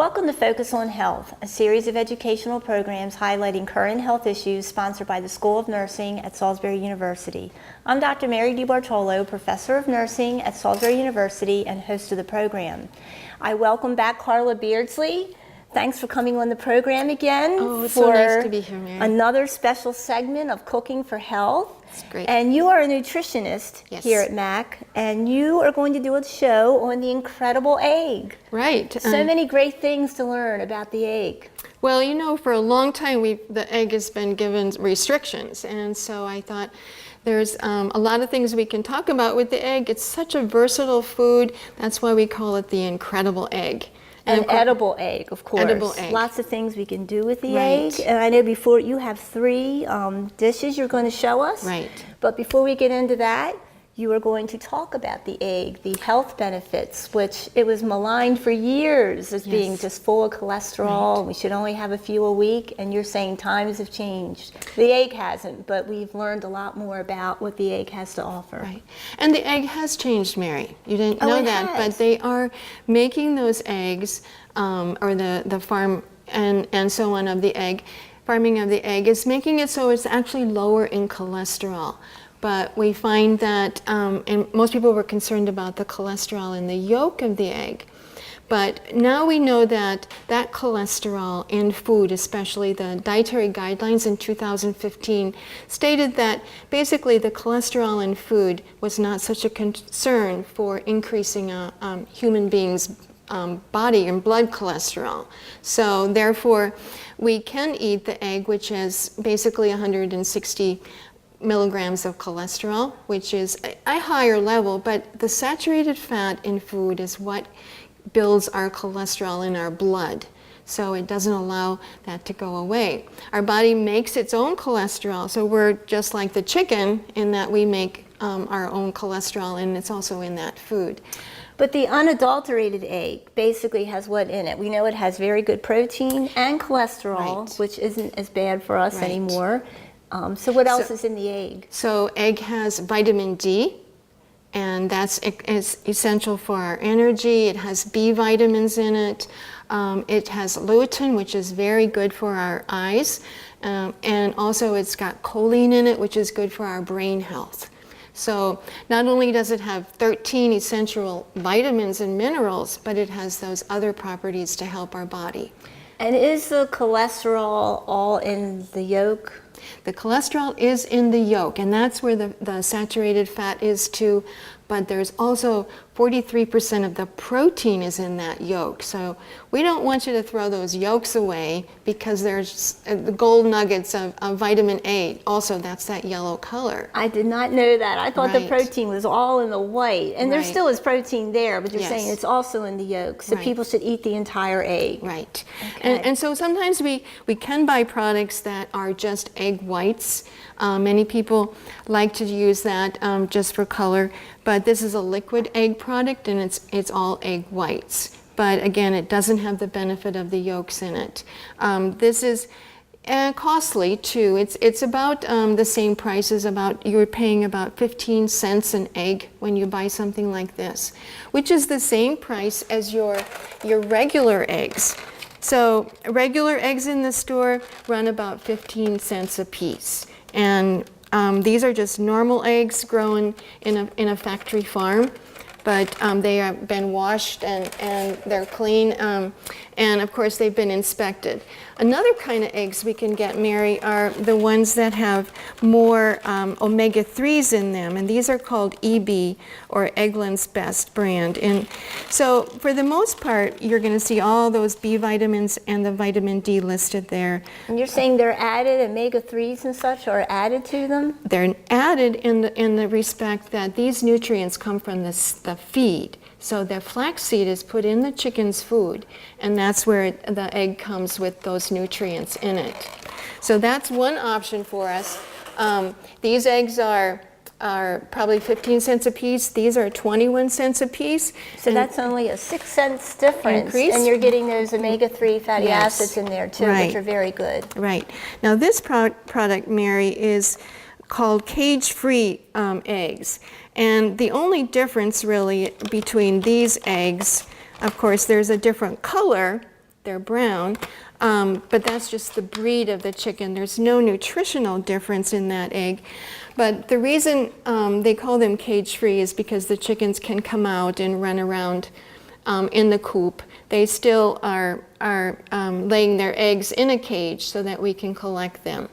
Welcome to Focus on Health, a series of educational programs highlighting current health issues sponsored by the School of Nursing at Salisbury University. I'm Dr. Mary DiBartolo, Professor of Nursing at Salisbury University and host of the program. I welcome back Karla Beardsley. Thanks for coming on the program again. Oh, it's so nice to be here, Mary. Another special segment of Cooking for Health. It's great. And you are a nutritionist here at MAC, and you are going to do a show on the incredible egg. Right. So many great things to learn about the egg. Well, you know, for a long time, the egg has been given restrictions, and so I thought there's a lot of things we can talk about with the egg. It's such a versatile food. That's why we call it the incredible egg. An edible egg, of course. Edible egg. Lots of things we can do with the egg. And I know before you have three dishes you're going to show us. Right. But before we get into that, you are going to talk about the egg, the health benefits, which it was maligned for years as being just full of cholesterol. Right. We should only have a few a week. And you're saying times have changed. The egg hasn't, but we've learned a lot more about what the egg has to offer. Right. And the egg has changed, Mary. You didn't know that, has. but they are making those eggs, or the farm and so on of the egg, farming of the egg is making it so it's actually lower in cholesterol. But we find that, and most people were concerned about the cholesterol in the yolk of the egg. But now we know that that cholesterol in food, especially the dietary guidelines in 2015, stated that basically the cholesterol in food was not such a concern for increasing a human being's body and blood cholesterol. So therefore, we can eat the egg, which is basically 160 milligrams of cholesterol, which is a higher level, but the saturated fat in food is what builds our cholesterol in our blood. So it doesn't allow that to go away. Our body makes its own cholesterol, so we're just like the chicken in that we make our own cholesterol, and it's also in that food. But the unadulterated egg basically has what in it? We know it has very good protein and cholesterol, which isn't as bad for us anymore. So what else is in the egg? So egg has vitamin D, and that's essential for our energy. It has B vitamins in it. It has lutein, which is very good for our eyes. And also it's got choline in it, which is good for our brain health. So not only does it have 13 essential vitamins and minerals, but it has those other properties to help our body. And is the cholesterol all in the yolk? The cholesterol is in the yolk, and that's where the saturated fat is too, but there's also 43% of the protein is in that yolk. So we don't want you to throw those yolks away because there's the gold nuggets of vitamin A. Also, that's that yellow color. I did not know that. I thought the protein was all in the white. And there still is protein there, but you're saying it's also in the yolk. So people should eat the entire egg. Right. And so sometimes we can buy products that are just egg whites. Many people like to use that just for color, but this is a liquid egg product, and it's all egg whites. But again, it doesn't have the benefit of the yolks in it. This is costly too. It's about the same price as you're paying about 15 cents an egg when you buy something like this, which is the same price as your regular eggs. So regular eggs in the store run about 15 cents a piece. And these are just normal eggs grown in a factory farm, but they have been washed and they're clean, and of course they've been inspected. Another kind of eggs we can get, Mary, are the ones that have more omega-3s in them, and these are called EB, or Eggland's Best brand. And so for the most part, you're going to see all those B vitamins and the vitamin D listed there. And you're saying they're added, omega-3s and such are added to them? They're added in the respect that these nutrients come from the feed. So the flaxseed is put in the chicken's food, and that's where the egg comes with those nutrients in it. So that's one option for us. These eggs are probably 15 cents a piece. These are 21 cents a piece. So that's only a 6 cents difference. Increase. And you're getting those omega-3 fatty acids in there too, which are very good. Right. Now this product, Mary, is called cage-free eggs. And the only difference really between these eggs, of course, there's a different color they're brown, but that's just the breed of the chicken. There's no nutritional difference in that egg. But the reason they call them cage-free is because the chickens can come out and run around in the coop. They still are laying their eggs in a cage so that we can collect them.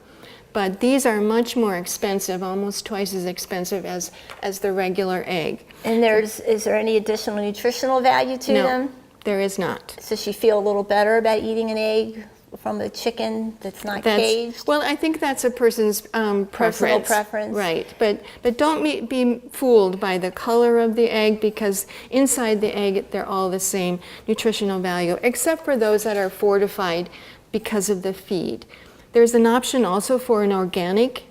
But these are much more expensive, almost twice as expensive as the regular egg. And is there any additional nutritional value to them? No, there is not. Does she feel a little better about eating an egg from a chicken that's not caged? Well, I think that's a person's preference. Personal preference. Right, but don't be fooled by the color of the egg, because inside the egg they're all the same nutritional value, except for those that are fortified because of the feed. There's an option also for an organic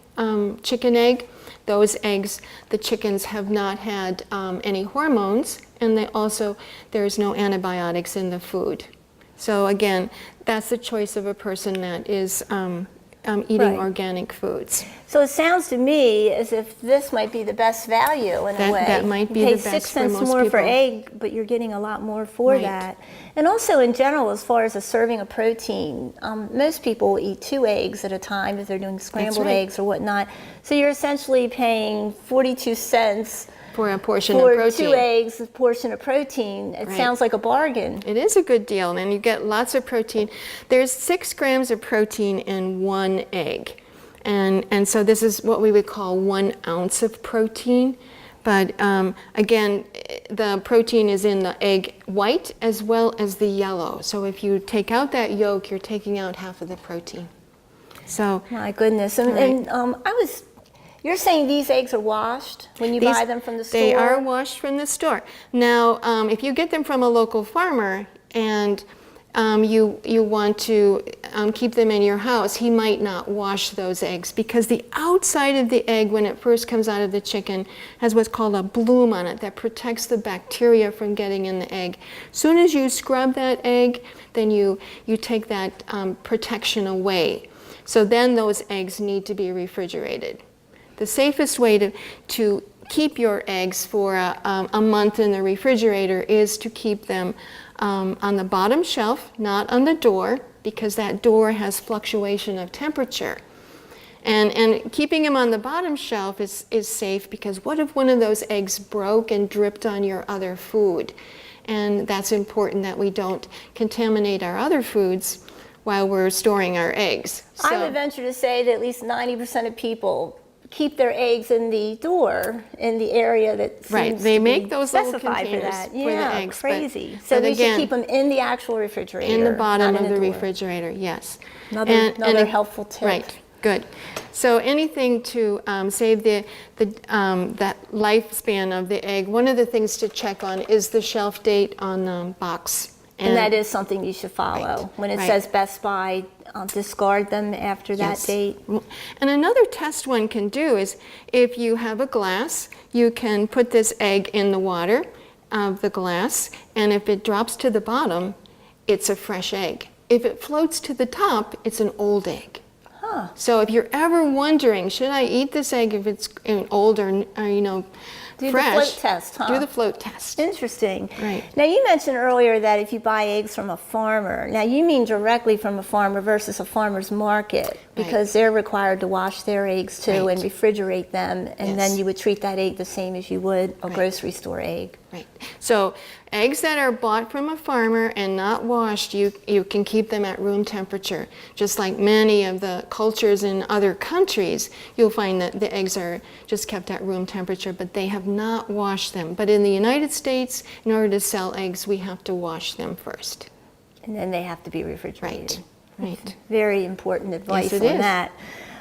chicken egg. Those eggs, the chickens have not had any hormones, and there's no antibiotics in the food. So again, that's the choice of a person that is eating Right. organic foods. So it sounds to me as if this might be the best value in a way. That might be you pay the best 6 for cents most more for people. egg, but you're getting a lot more for Right. that. And also in general, as far as a serving of protein, most people eat 2 eggs at a time if they're doing scrambled right. eggs or whatnot. So you're essentially paying 42 cents For a portion for of protein. 2 eggs, a portion of protein. It Right. sounds like a bargain. It is a good deal, and you get lots of protein. There's 6 grams of protein in 1 egg. And so this is what we would call 1 ounce of protein. But again, the protein is in the egg white as well as the yellow. So if you take out that yolk, you're taking out half of the protein. So My goodness. And you're saying these eggs are washed when you buy them from the store? They are washed from the store. Now, if you get them from a local farmer and you want to keep them in your house, he might not wash those eggs, because the outside of the egg, when it first comes out of the chicken, has what's called a bloom on it that protects the bacteria from getting in the egg. Soon as you scrub that egg, then you take that protection away. So then those eggs need to be refrigerated. The safest way to keep your eggs for a month in the refrigerator is to keep them on the bottom shelf, not on the door, because that door has fluctuation of temperature. And keeping them on the bottom shelf is safe, because what if one of those eggs broke and dripped on your other food? And that's important that we don't contaminate our other foods while we're storing our eggs. I would venture to say that at least 90% of people keep their eggs in the door in the area that seems Right, they to make be those little specified for containers that. for the Yeah, eggs, crazy. but So we again, should keep them in the actual refrigerator, in the bottom not in of the door. refrigerator, yes. Another helpful tip. Right, good. So anything to save that lifespan of the egg, one of the things to check on is the shelf date on the box. And that is something you should follow. Right, When it right. says Best Buy, discard them after that Yes. date. And another test one can do is, if you have a glass, you can put this egg in the water of the glass, and if it drops to the bottom, it's a fresh egg. If it floats to the top, it's an old egg. Huh. So if you're ever wondering, should I eat this egg if it's old or Do fresh? the float test, huh? Do the float test. Interesting. Right. Now, you mentioned earlier that if you buy eggs from a farmer, now you mean directly from a farmer versus a farmer's market, because they're required to wash their eggs too and refrigerate them, and then Yes. you would treat that egg the same as you would a grocery store egg. Right. So eggs that are bought from a farmer and not washed, you can keep them at room temperature. Just like many of the cultures in other countries, you'll find that the eggs are just kept at room temperature, but they have not washed them. But in the United States, in order to sell eggs, we have to wash them first. And then they have to be refrigerated. Right. Very important advice it on is. that.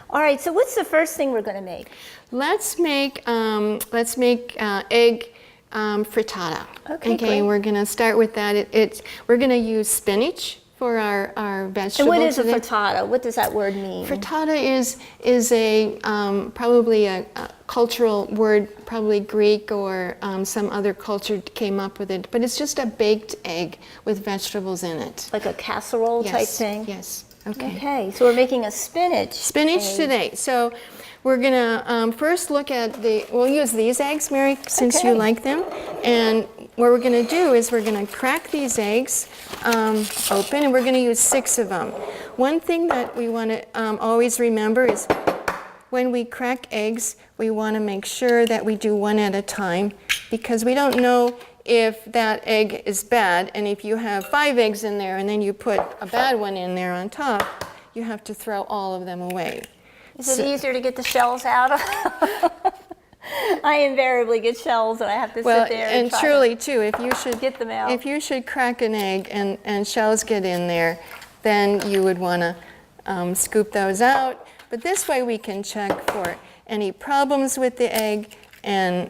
All right, so what's the first thing we're going to make? Let's make egg frittata. Okay, great. We're going to start with that. We're going to use spinach for our vegetable. And what is a today. frittata? What does that word mean? Frittata is a probably a cultural word, probably Greek or some other culture came up with it, but it's just a baked egg with vegetables in it. Like a casserole type thing? Yes. Okay. Okay, so we're making a spinach egg. Today. So we're gonna first look at we'll use these eggs, Mary, since you Okay. like them. And what we're going to do is we're going to crack these eggs open, and we're going to use 6 of them. One thing that we want to always remember is when we crack eggs, we want to make sure that we do one at a time, because we don't know if that egg is bad, and if you have 5 eggs in there and then you put a bad one in there on top, you have to throw all of them away. Is it easier to get the shells out of? I invariably get shells and I have to sit there and try truly too, if you should get them out. If you should crack an egg and shells get in there, then you would want to scoop those out. But this way we can check for any problems with the egg, and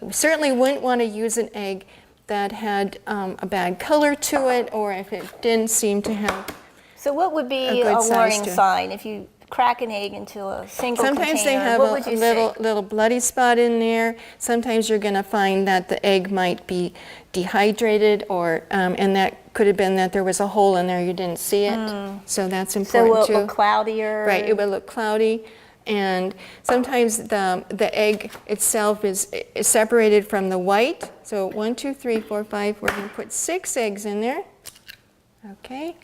we certainly wouldn't want to use an egg that had a bad color to it, or if it didn't seem to have. So what would be a warning sign if you crack an egg into a single Sometimes container? they have what would you a see? little bloody spot in there. Sometimes you're going to find that the egg might be dehydrated, or and that could have been that there was a hole in there, you didn't see it. So that's important So too. it will look cloudier? Right, it will look cloudy. And sometimes the egg itself is separated from the white. So 1, 2, 3, 4, 5. We're going to put 6 eggs in there. Okay.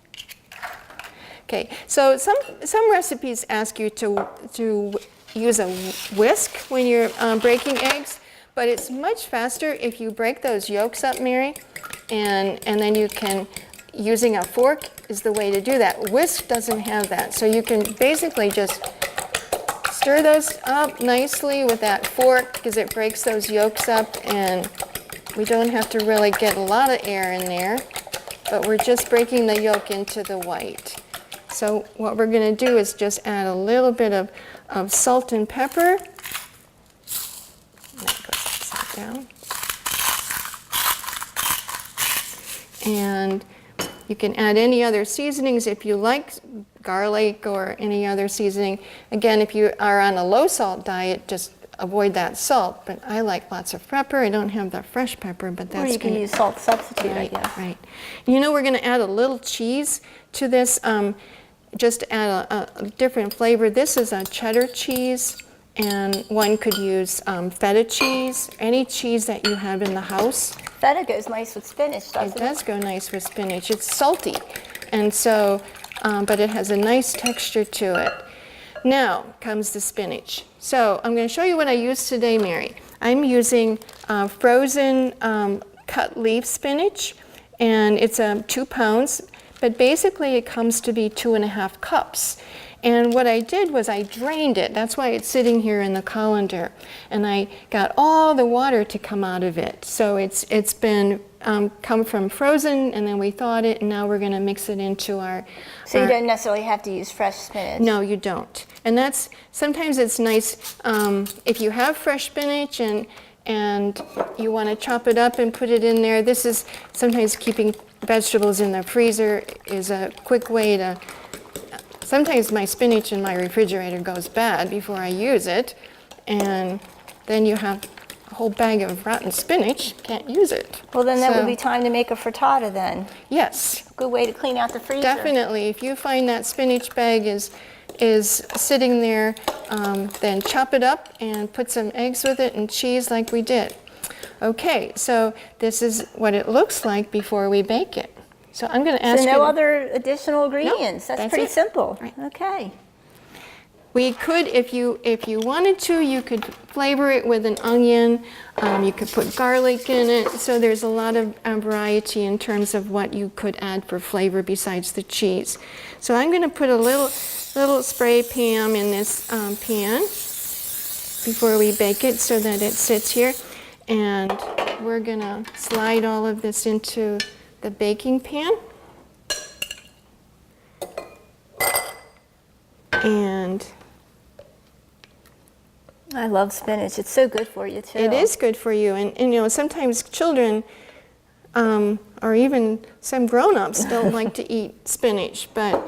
Okay. So some recipes ask you to use a whisk when you're breaking eggs, but it's much faster if you break those yolks up, Mary, and then you can, using a fork is the way to do that. Whisk doesn't have that, so you can basically just stir those up nicely with that fork, because it breaks those yolks up, and we don't have to really get a lot of air in there, but we're just breaking the yolk into the white. So what we're going to do is just add a little bit of salt and pepper. That goes upside down. And you can add any other seasonings if you like, garlic or any other seasoning. Again, if you are on a low salt diet, just avoid that salt. But I like lots of pepper. I don't have the fresh pepper, but that's Or you can use salt substitute, I guess. Right. You know, we're going to add a little cheese to this, just to add a different flavor. This is a cheddar cheese, and one could use feta cheese, any cheese that you have in the house. Feta goes nice with spinach, doesn't it? It does go nice with spinach. It's salty, and so, but it has a nice texture to it. Now comes the spinach. So I'm going to show you what I used today, Mary. I'm using frozen cut leaf spinach, and it's 2 pounds, but basically it comes to be 2.5 cups. And what I did was I drained it. That's why it's sitting here in the colander. And I got all the water to come out of it. So it's been come from frozen, and then we thawed it, and now we're going to mix it into our... So you don't necessarily have to use fresh spinach? No, you don't. And that's, sometimes it's nice if you have fresh spinach and you want to chop it up and put it in there. This is sometimes keeping vegetables in the freezer is a quick way to... Sometimes my spinach in my refrigerator goes bad before I use it, and then you have a whole bag of rotten spinach, can't use it. Well, then that would be time to make a frittata then. Yes. Good way to clean out the freezer. Definitely. If you find that spinach bag is sitting there, then chop it up and put some eggs with it and cheese like we did. Okay, so this is what it looks like before we bake it. So I'm going to ask you. So no other additional ingredients. No, that's that's pretty it. simple. Right. Okay. We could, if you wanted to, you could flavor it with an onion. You could put garlic in it. So there's a lot of variety in terms of what you could add for flavor besides the cheese. So I'm going to put a little spray Pam in this pan before we bake it, so that it sits here. And we're going to slide all of this into the baking pan. And I love spinach. It's so good for you, too. it is good for you. And you know, sometimes children or even some grown-ups don't like to eat spinach, but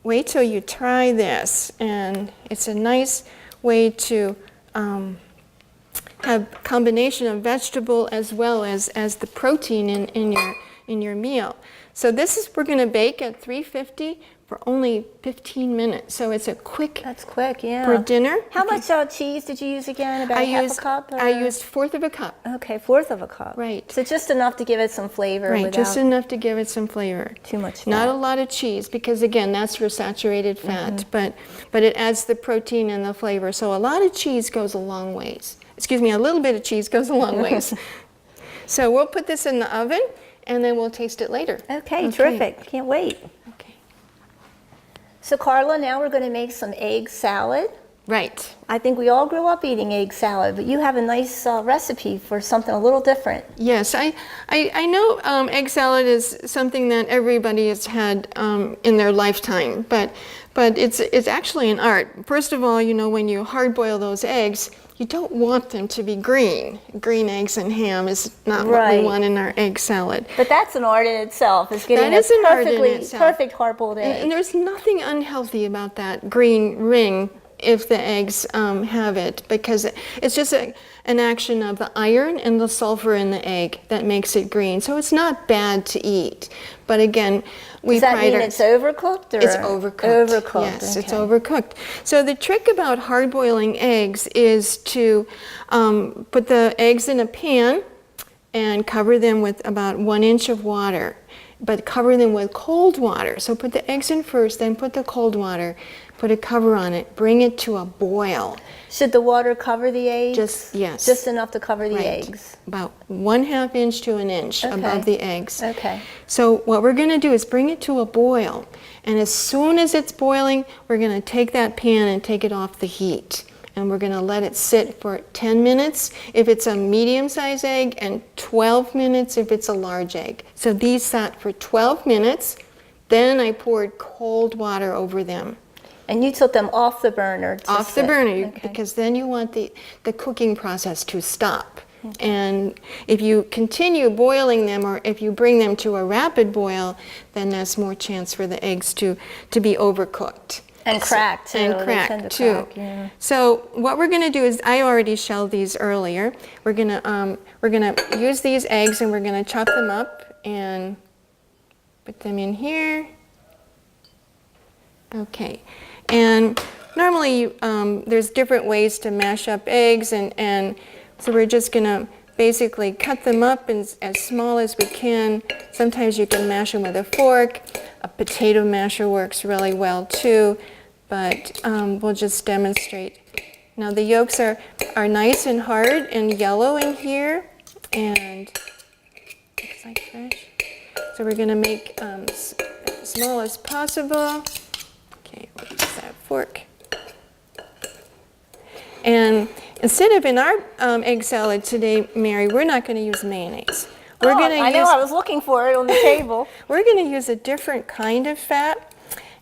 wait till you try this. And it's a nice way to have a combination of vegetable as well as the protein in your meal. So this is, we're going to bake at 350 for only 15 minutes. So it's a quick That's quick, yeah. for dinner. How much cheese did you use again? About half a cup? I used 1/4 of a cup. Okay, 1/4 of a cup. Right. So just enough to give it some flavor. Right, without just enough to give it some flavor. too much fat. Not a lot of cheese, because again, that's your saturated fat, but it adds the protein and the flavor. So a lot of cheese goes a long ways. Excuse me, a little bit of cheese goes a long ways. So we'll put this in the oven, and then we'll taste it later. Okay, terrific. Can't wait. Okay. So Karla, now we're going to make some egg salad. Right. I think we all grew up eating egg salad, but you have a nice recipe for something a little different. Yes, I know egg salad is something that everybody has had in their lifetime, but it's actually an art. First of all, you know, when you hard boil those eggs, you don't want them to be green. Green eggs and ham is not what we want in our egg salad. But that's an art in itself. It's getting That is an art in perfectly itself. perfect hard-boiled egg. And there's nothing unhealthy about that green ring if the eggs have it, because it's just an action of the iron and the sulfur in the egg that makes it green. So it's not bad to eat. But again, Does that mean it's overcooked? Or? It's overcooked. Overcooked. Yes, okay. it's overcooked. So the trick about hard boiling eggs is to put the eggs in a pan and cover them with about 1 inch of water, but cover them with cold water. So put the eggs in first, then put the cold water, put a cover on it, bring it to a boil. Should the water cover the eggs? Yes. Just enough to cover the Right. eggs. About 1/2 inch to 1 inch above the eggs. Okay. So what we're going to do is bring it to a boil. And as soon as it's boiling, we're going to take that pan and take it off the heat. And we're going to let it sit for 10 minutes if it's a medium-sized egg and 12 minutes if it's a large egg. So these sat for 12 minutes. Then I poured cold water over them. And you took them off the burner to Off the sit. burner, Okay. because then you want the cooking process to stop. And if you continue boiling them, or if you bring them to a rapid boil, then there's more chance for the eggs to be overcooked. And cracked too. And They cracked tend to too. crack, yeah. So what we're going to do is, I already shelled these earlier. We're going to use these eggs, and we're going to chop them up and put them in here. Okay. And normally there's different ways to mash up eggs, and so we're just going to basically cut them up as small as we can. Sometimes you can mash them with a fork. A potato masher works really well too, but we'll just demonstrate. Now the yolks are nice and hard and yellow in here, and looks like fresh. So we're going to make as small as possible. Okay, we'll use that fork. And instead of in our egg salad today, Mary, we're not going to use mayonnaise. We're going to I know, I was looking for it on the table. We're going to use a different kind of fat,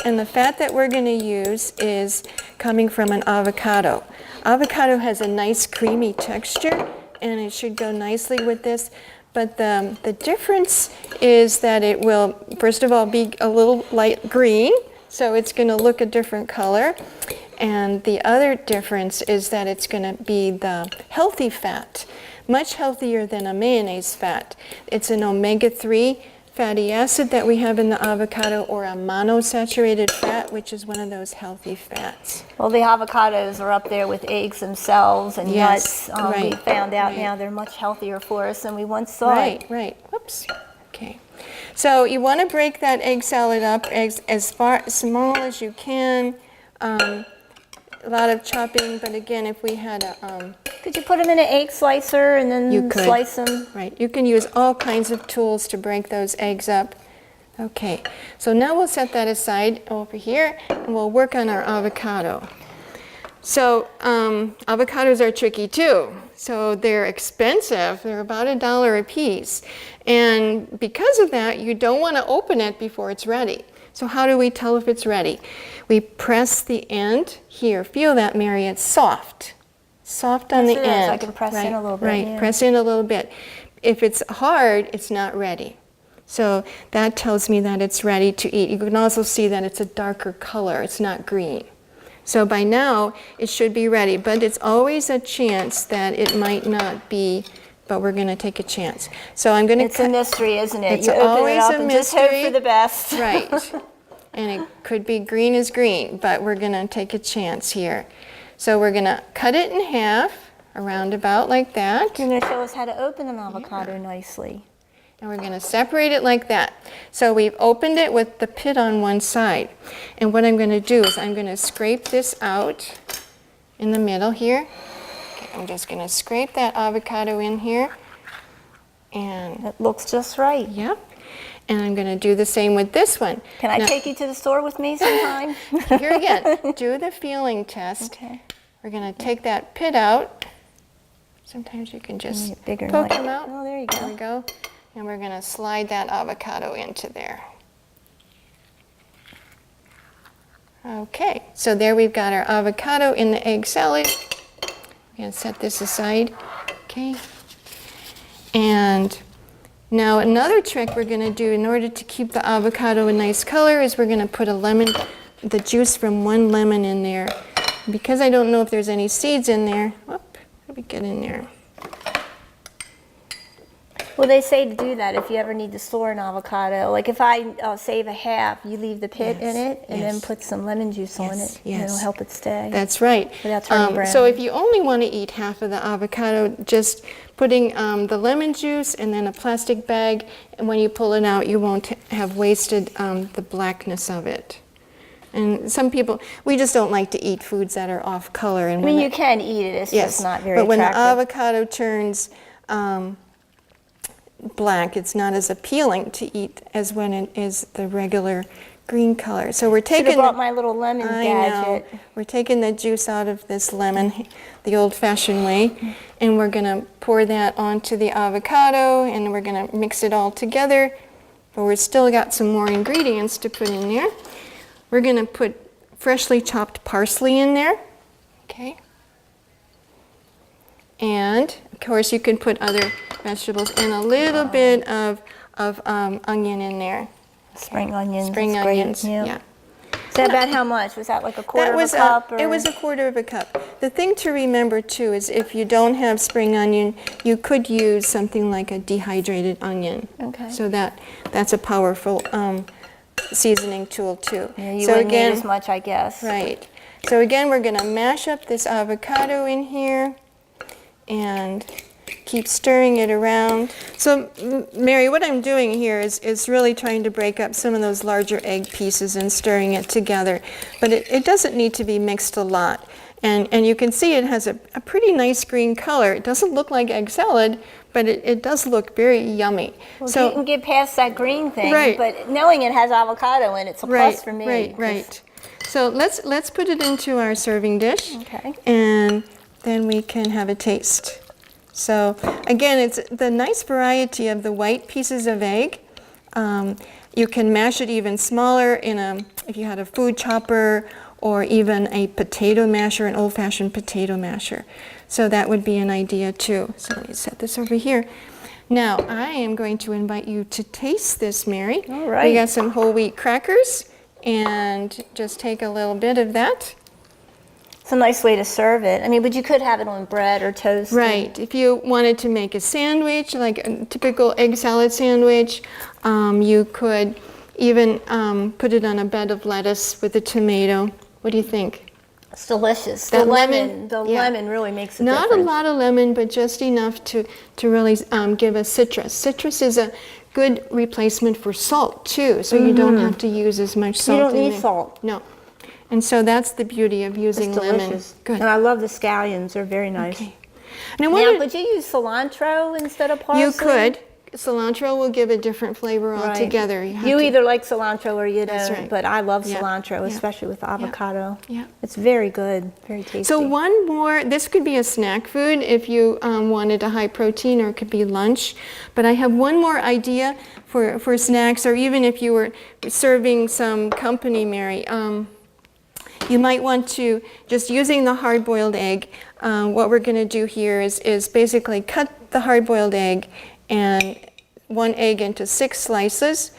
and the fat that we're going to use is coming from an avocado. Avocado has a nice creamy texture, and it should go nicely with this. But the difference is that it will, first of all, be a little light green, so it's going to look a different color. And the other difference is that it's going to be the healthy fat, much healthier than a mayonnaise fat. It's an omega-3 fatty acid that we have in the avocado, or a monosaturated fat, which is one of those healthy fats. Well, the avocados are up there with eggs themselves and Yes, nuts. right, We found out right. now they're much healthier for us than we once thought. Right. Whoops. Okay. So you want to break that egg salad up as small as you can. A lot of chopping, but again, if we had a... Could you put them in an egg slicer and then You could. slice them? Right, you can use all kinds of tools to break those eggs up. Okay, so now we'll set that aside over here, and we'll work on our avocado. So avocados are tricky too. So they're expensive. They're about $1 a piece. And because of that, you don't want to open it before it's ready. So how do we tell if it's ready? We press the end here. Feel that, Mary, it's soft. Soft on Yes, the it is. end. I can press in a little bit, Right, yeah. press in a little bit. If it's hard, it's not ready. So that tells me that it's ready to eat. You can also see that it's a darker color. It's not green. So by now, it should be ready. But it's always a chance that it might not be, but we're going to take a chance. So I'm going to It's a mystery, isn't it? It's You open always it up a and just hope mystery. for the best. Right. And it could be green as green, but we're gonna take a chance here. So we're gonna cut it in half, around about like that. You're going to show us how to open an avocado nicely. And we're gonna separate it like that. So we've opened it with the pit on one side. And what I'm gonna do is I'm gonna scrape this out in the middle here. Okay, I'm just gonna scrape that avocado in here. And It looks just right. yep. And I'm gonna do the same with this one. Can I Now, take you to the store with me sometime? here again, do the feeling test. Okay. We're gonna take that pit out. Sometimes you can just Make it bigger, poke like- them out. Oh, there you There go. we go. And we're gonna slide that avocado into there. Okay, so there we've got our avocado in the egg salad. We're gonna set this aside, okay? And now another trick we're gonna do in order to keep the avocado a nice color is we're gonna put a lemon, the juice from one lemon in there. Because I don't know if there's any seeds in there, whoop, how do we get in there? Well, they say to do that if you ever need to store an avocado. Like if I save a half, you leave the pit in it and then yes. put some lemon juice on Yes, it. yes. And it'll help it stay. That's right. Without turning brown. So if you only want to eat half of the avocado, just putting the lemon juice and then a plastic bag, and when you pull it out, you won't have wasted the blackness of it. And some people, we just don't like to eat foods that are off color. And I mean, you can eat it. It's just not very but when attractive. the avocado turns black, it's not as appealing to eat as when it is the regular green color. So we're Should taking have brought my little lemon I gadget. know. We're taking the juice out of this lemon the old-fashioned way, and we're gonna pour that onto the avocado, and we're gonna mix it all together. But we've still got some more ingredients to put in there. We're gonna put freshly chopped parsley in there, okay? And of course you can put other vegetables and a little bit of onion in there. Spring onions. Spring that's great. onions, Yep. yeah. Is that about how much? Was that like a quarter That was of a cup? it was a quarter of a cup. The thing to remember too is if you don't have spring onion, you could use something like a dehydrated onion. Okay. So that's a powerful seasoning tool too. Yeah, you so wouldn't again, need as much, I guess. right. So again, we're going to mash up this avocado in here and keep stirring it around. So Mary, what I'm doing here is really trying to break up some of those larger egg pieces and stirring it together. But it doesn't need to be mixed a lot. And you can see it has a pretty nice green color. It doesn't look like egg salad, but it does look very yummy. Well, so you can get past that green thing, Right. but knowing it has avocado in it's a plus for me. Right. So let's put it into our serving dish. Okay. And then we can have a taste. So again, it's the nice variety of the white pieces of egg. You can mash it even smaller if you had a food chopper or even a potato masher, an old-fashioned potato masher. So that would be an idea too. So let me set this over here. Now I am going to invite you to taste this, Mary. All right. We got some whole wheat crackers, and just take a little bit of that. It's a nice way to serve it. I mean, but you could have it on bread or toast. Right. If you wanted to make a sandwich, like a typical egg salad sandwich, you could even put it on a bed of lettuce with a tomato. What do you think? It's delicious. That The lemon, yeah. lemon really makes a Not difference. a lot of lemon, but just enough to really give us citrus. Citrus is a good replacement for salt too, so you don't have to use as much salt. You don't in need there. salt. No. And so that's the beauty of using It's lemon. delicious. Good. And I love the scallions. They're very nice. Okay. And I Now, wanted, could you use cilantro instead of parsley? you could. Cilantro will give a different flavor Right. altogether. have You to- either like cilantro or you That's don't, right. but I love Yeah. cilantro, Yeah. especially with avocado. Yeah. It's very good, very tasty. So one more, this could be a snack food if you wanted a high protein, or it could be lunch. But I have one more idea for snacks, or even if you were serving some company, Mary. You might want to, just using the hard-boiled egg, what we're going to do here is basically cut the hard-boiled egg and one egg into 6 slices.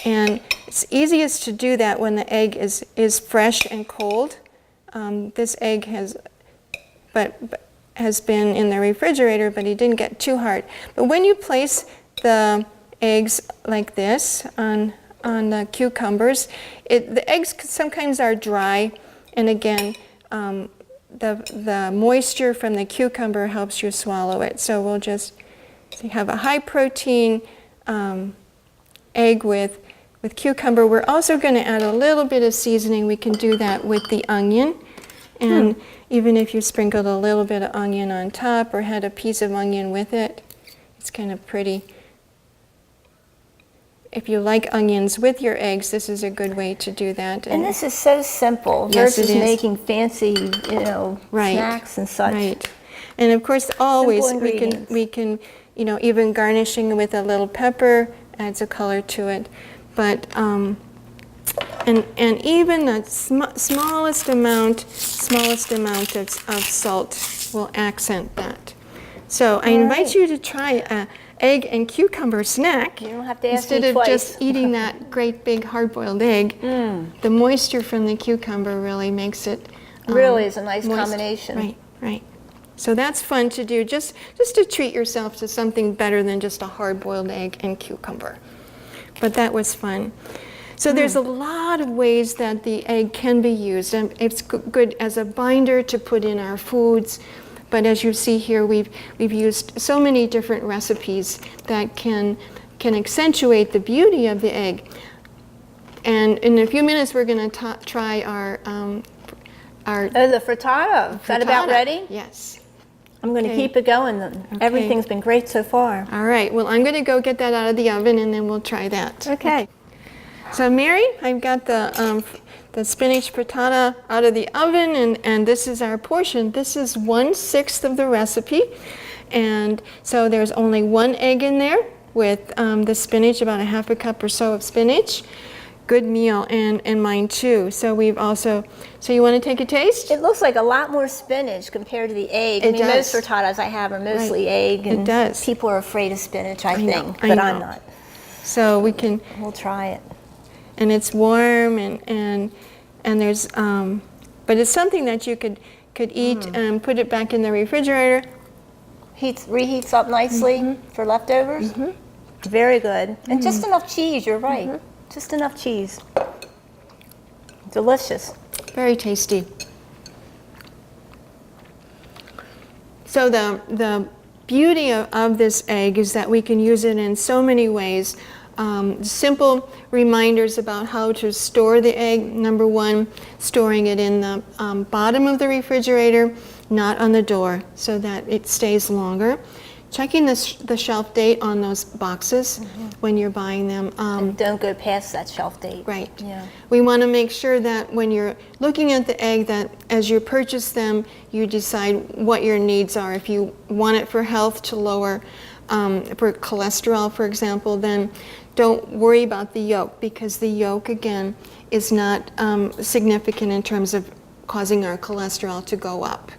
And it's easiest to do that when the egg is fresh and cold. This egg has been in the refrigerator, but it didn't get too hard. But when you place the eggs like this on on the cucumbers. The eggs sometimes are dry, and again, the moisture from the cucumber helps you swallow it. So we'll just have a high protein egg with cucumber. We're also going to add a little bit of seasoning. We can do that with the onion. And even if you sprinkled a little bit of onion on top or had a piece of onion with it, it's kind of pretty. If you like onions with your eggs, this is a good way to do that. And this is so simple versus making fancy, snacks and such. Right. And of course, always Simple we can, even garnishing with a little pepper adds a color to it. But and even the smallest amount of salt will accent that. So I invite you to try a egg and cucumber snack. You don't have to ask instead me of twice. just eating that great big hard-boiled egg. The moisture from the cucumber really makes it really is a nice moist. combination. Right. So that's fun to do, just to treat yourself to something better than just a hard-boiled egg and cucumber. But that was fun. So there's a lot of ways that the egg can be used. And it's good as a binder to put in our foods. But as you see here, we've used so many different recipes that can accentuate the beauty of the egg. And in a few minutes, we're going to try our the frittata. Is that about ready? Yes. I'm going to keep it going. Everything's been great so far. All right. Well, I'm going to go get that out of the oven, and then we'll try that. Okay. So Mary, I've got the spinach frittata out of the oven, and this is our portion. This is 1/6 of the recipe, and so there's only 1 egg in there with the spinach, about a 1/2 cup or so of spinach. Good meal, and mine too. So we've also, so you want to take a taste? It looks like a lot more spinach compared to the egg. It does. Most frittatas I have are mostly egg, and it does. people are afraid of spinach, I think, I but know. I'm not. So we can. We'll try it. And it's warm, and there's, but it's something that you could eat and put it back in the refrigerator. Reheats up nicely for leftovers. Very good. And just enough cheese, you're right. Just enough cheese. Delicious. Very tasty. So the beauty of this egg is that we can use it in so many ways. Simple reminders about how to store the egg. Number 1, storing it in the bottom of the refrigerator, not on the door, so that it stays longer. Checking the shelf date on those boxes when you're buying them. And don't go past that shelf date. Right. Yeah. We want to make sure that when you're looking at the egg, that as you purchase them, you decide what your needs are. If you want it for health, to lower for cholesterol, for example, then don't worry about the yolk, because the yolk, again, is not significant in terms of causing our cholesterol to go up.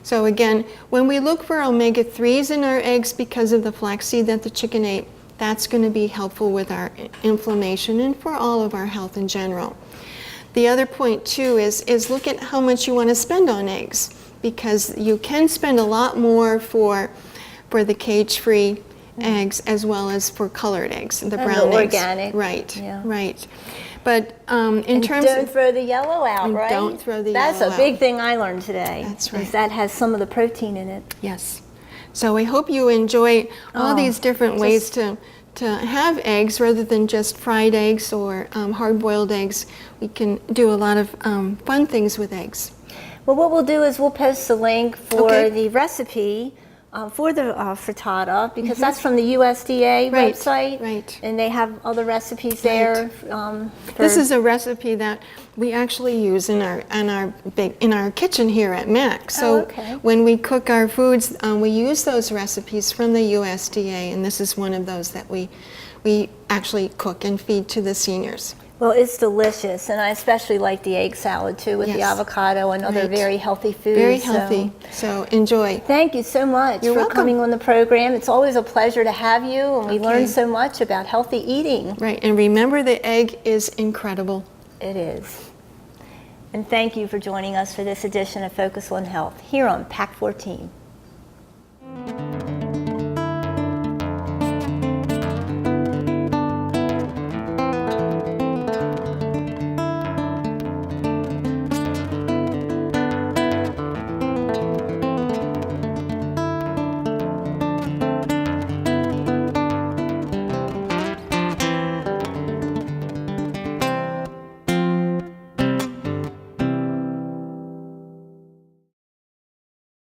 So again, when we look for omega-3s in our eggs because of the flaxseed that the chicken ate, that's going to be helpful with our inflammation and for all of our health in general. The other point too is look at how much you want to spend on eggs, because you can spend a lot more for the cage-free eggs as well as for colored eggs, the brown eggs. Organic. Right, Yeah. right. But in terms don't of, throw the yellow out, and right? don't throw the That's yellow a big out. thing I learned today. That's right. Is that has some of the protein in it. yes. So I hope you enjoy all these different ways to have eggs rather than just fried eggs or hard-boiled eggs. We can do a lot of fun things with eggs. Well, what we'll do is we'll post the link for Okay. the recipe for the frittata, because that's from the USDA Right, website. right. And they have other recipes there. This is a recipe that we actually use in our kitchen here at Mac. So okay. when we cook our foods, we use those recipes from the USDA, and this is one of those that we actually cook and feed to the seniors. Well, it's delicious, and I especially like the egg salad too with the Yes. avocado and other Right. very healthy foods. Very so- healthy. So enjoy. Thank you so much You're for welcome. coming on the program. It's always a pleasure to have you, and we Okay. learn so much about healthy eating. Right, and remember, the egg is incredible. It is. And thank you for joining us for this edition of Focus on Health here on PAC 14.